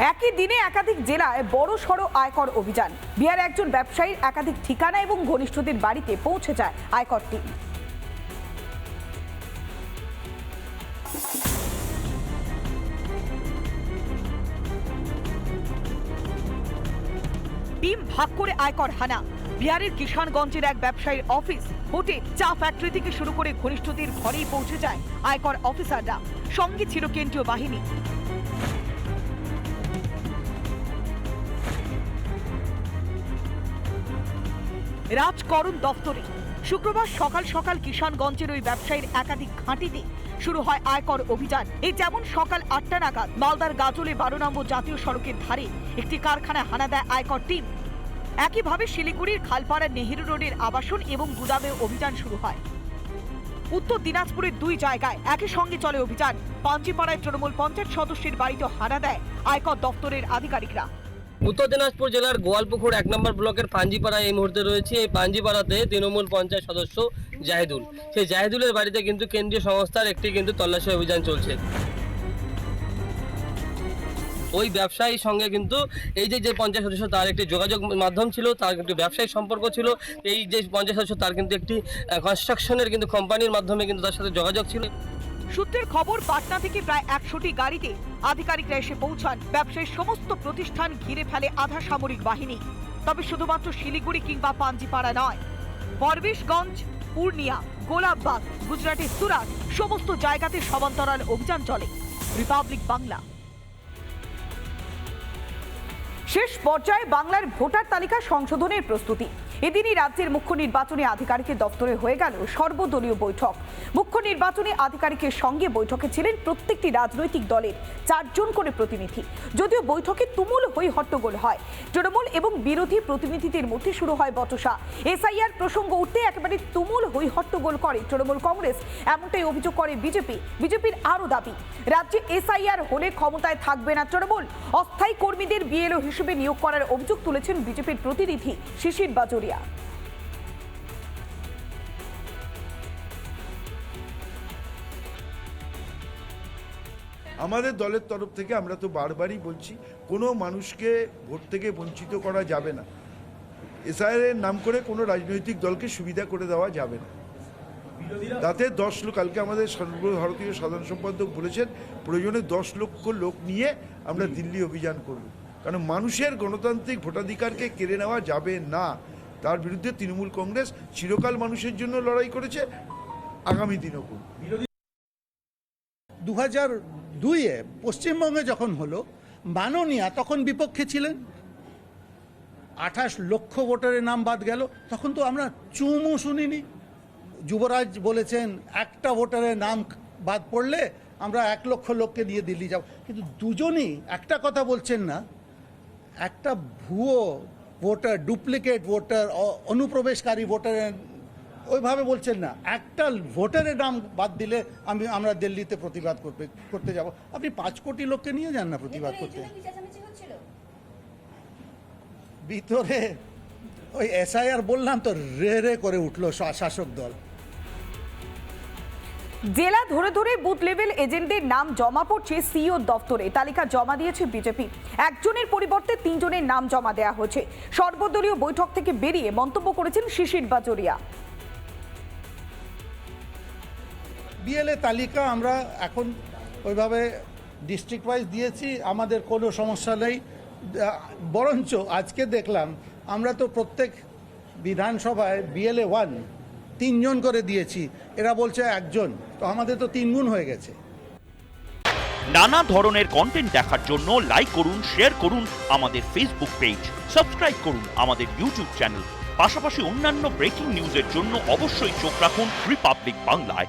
একই দিনে একাধিক জেলায় বড় সড় আয়কর অভিযান। বিহারে একজন ব্যবসায়ীর একাধিক ঠিকানা এবং ঘনিষ্ঠদের বাড়িতে পৌঁছে যায় আয়কর টিম। টিম ভাগ করে আয়কর হানা। বিহারের কিষানগঞ্জের এক ব্যবসায়ীর অফিস, হোটেল, চা ফ্যাক্টরি থেকে শুরু করে ঘনিষ্ঠদের ঘরেই পৌঁছে যায় আয়কর অফিসাররা। সঙ্গে ছিল কেন্দ্রীয় বাহিনী। রাজকরণ দফতরে শুক্রবার সকাল সকাল কিষানগঞ্জের ওই ব্যবসায়ীর একাধিক ঘাঁটিতে শুরু হয় আয়কর অভিযান। এই যেমন সকাল 8টা নাগাদ মালদার গাজলে 12 নম্বর জাতীয় সড়কের ধারে একটি কারখানা হানা দেয় আয়কর টিম। একইভাবে শিলিগুড়ির খালপাড়ার নেহেরু রোডের আবাসন এবং গুদামে অভিযান শুরু হয়। উত্তর দিনাজপুরের 2 জায়গায় একই সঙ্গে চলে অভিযান। পাঞ্জিপাড়ায় তৃণমূল পঞ্চায়েত সদস্যের বাড়িতে হানা দেয় আয়কর দপ্তরের আধিকারিকরা। উত্তর দিনাজপুর জেলার গোয়ালপুকুর 1 নম্বর ব্লকের পাঞ্জিপাড়ায় এই মুহূর্তে রয়েছে। এই পাঞ্জিপাড়াতে তৃণমূল পঞ্চায়েত সদস্য জাহিদুল, সেই জাহিদুলের বাড়িতে কিন্তু কেন্দ্রীয় সংস্থার একটি তল্লাশি অভিযান চলছে। ওই ব্যবসায়ীর সঙ্গে কিন্তু এই যে পঞ্চায়েত সদস্য তার একটি যোগাযোগ মাধ্যম ছিল, তার একটি ব্যবসায়িক সম্পর্ক ছিল। এই যে পঞ্চায়েত সদস্য তার কিন্তু একটি কনস্ট্রাকশনের কোম্পানির মাধ্যমে তার সাথে যোগাযোগ ছিল। সূত্রের খবর, পাটনা থেকে প্রায় 100টি গাড়িতে আধিকারিকরা এসে পৌঁছান। ব্যবসায়ীর সমস্ত প্রতিষ্ঠান ঘিরে ফেলে আধা সামরিক বাহিনী। তবে শুধুমাত্র শিলিগুড়ি কিংবা পাঞ্জিপাড়া নয়, পরবেশগঞ্জ, পূর্ণিয়া, গোলাপবাগ, গুজরাটের সুরাট সমস্ত জায়গাতে সমান্তরাল অভিযান চলে। রিপাবলিক বাংলা। শেষ পর্যায়ে বাংলার ভোটার তালিকা সংশোধনের প্রস্তুতি। এদিনই রাজ্যের মুখ্য নির্বাচনী আধিকারিকের দপ্তরে হয়ে গেল সর্বদলীয় বৈঠক। মুখ্য নির্বাচনী আধিকারিকের সঙ্গে বৈঠকে ছিলেন প্রত্যেকটি রাজনৈতিক দলের 4 জন করে প্রতিনিধি। যদিও বৈঠকে তুমুল হই হট্টগোল হয়, তৃণমূল এবং বিরোধী প্রতিনিধিদের মধ্যে শুরু হয় বচসা। এসআইআর প্রসঙ্গ উঠতে একেবারে তুমুল হই হট্টগোল করে তৃণমূল কংগ্রেস, এমনটাই অভিযোগ করে বিজেপি। বিজেপির আরও দাবি, রাজ্যে এসআইআর হলে ক্ষমতায় থাকবে না তৃণমূল। অস্থায়ী কর্মীদের বিএলও হিসেবে নিয়োগ করার অভিযোগ তুলেছেন বিজেপির প্রতিনিধি শিশির বাজোরিয়া। আমাদের দলের তরফ থেকে আমরা তো বারবারই বলছি, কোনো মানুষকে ভোট থেকে বঞ্চিত করা যাবে না। এসআইআর এর নাম করে কোনো রাজনৈতিক দলকে সুবিধা করে দেওয়া যাবে না। তাতে 10 লোক, কালকে আমাদের সর্বভারতীয় সাধারণ সম্পাদক বলেছেন প্রয়োজনে 10 লক্ষ লোক নিয়ে আমরা দিল্লি অভিযান করব, কারণ মানুষের গণতান্ত্রিক ভোটাধিকারকে কেড়ে নেওয়া যাবে না। তার বিরুদ্ধে তৃণমূল কংগ্রেস চিরকাল মানুষের জন্য লড়াই করেছে, আগামী দিনও করবে। 2002-এ পশ্চিমবঙ্গে যখন হলো, মাননীয়া তখন বিপক্ষে ছিলেন। 28 লক্ষ ভোটারের নাম বাদ গেল, তখন তো আমরা চুমও শুনিনি। যুবরাজ বলেছেন একটা ভোটারের নাম বাদ পড়লে আমরা 1 লক্ষ লোককে নিয়ে দিল্লি যাব। কিন্তু দুজনই একটা কথা বলছেন না, একটা ভুয়ো ভোটার, ডুপ্লিকেট ভোটার, অনুপ্রবেশকারী ভোটারের ওইভাবে বলছেন না। একটা ভোটারের নাম বাদ দিলে আমরা দিল্লিতে প্রতিবাদ করতে যাব। আপনি 5 কোটি লোককে নিয়ে যান না প্রতিবাদ করতে। ভিতরে ওই এসআইআর বললাম তো, রে রে করে উঠলো শাসক দল। জেলা ধরে ধরে বুথ লেভেল এজেন্টদের নাম জমা পড়ছে সিইও দপ্তরে। তালিকা জমা দিয়েছে বিজেপি। 1 জনের পরিবর্তে 3 জনের নাম জমা দেওয়া হয়েছে। সর্বদলীয় বৈঠক থেকে বেরিয়ে মন্তব্য করেছেন শিশির বাজোরিয়া। বিএলএ তালিকা আমরা এখন ওইভাবে ডিস্ট্রিক্ট ওয়াইজ দিয়েছি, আমাদের কোনো সমস্যা নেই। বরঞ্চ আজকে দেখলাম আমরা তো প্রত্যেক বিধানসভায় বিএলএ 1 3 জন করে দিয়েছি, এরা বলছে 1 জন, তো আমাদের তো 3 গুণ হয়ে গেছে। নানা ধরনের কন্টেন্ট দেখার জন্য লাইক করুন, শেয়ার করুন আমাদের ফেসবুক পেজ, সাবস্ক্রাইব করুন আমাদের ইউটিউব চ্যানেল। পাশাপাশি অন্যান্য ব্রেকিং নিউজের জন্য অবশ্যই চোখ রাখুন রিপাবলিক বাংলায়।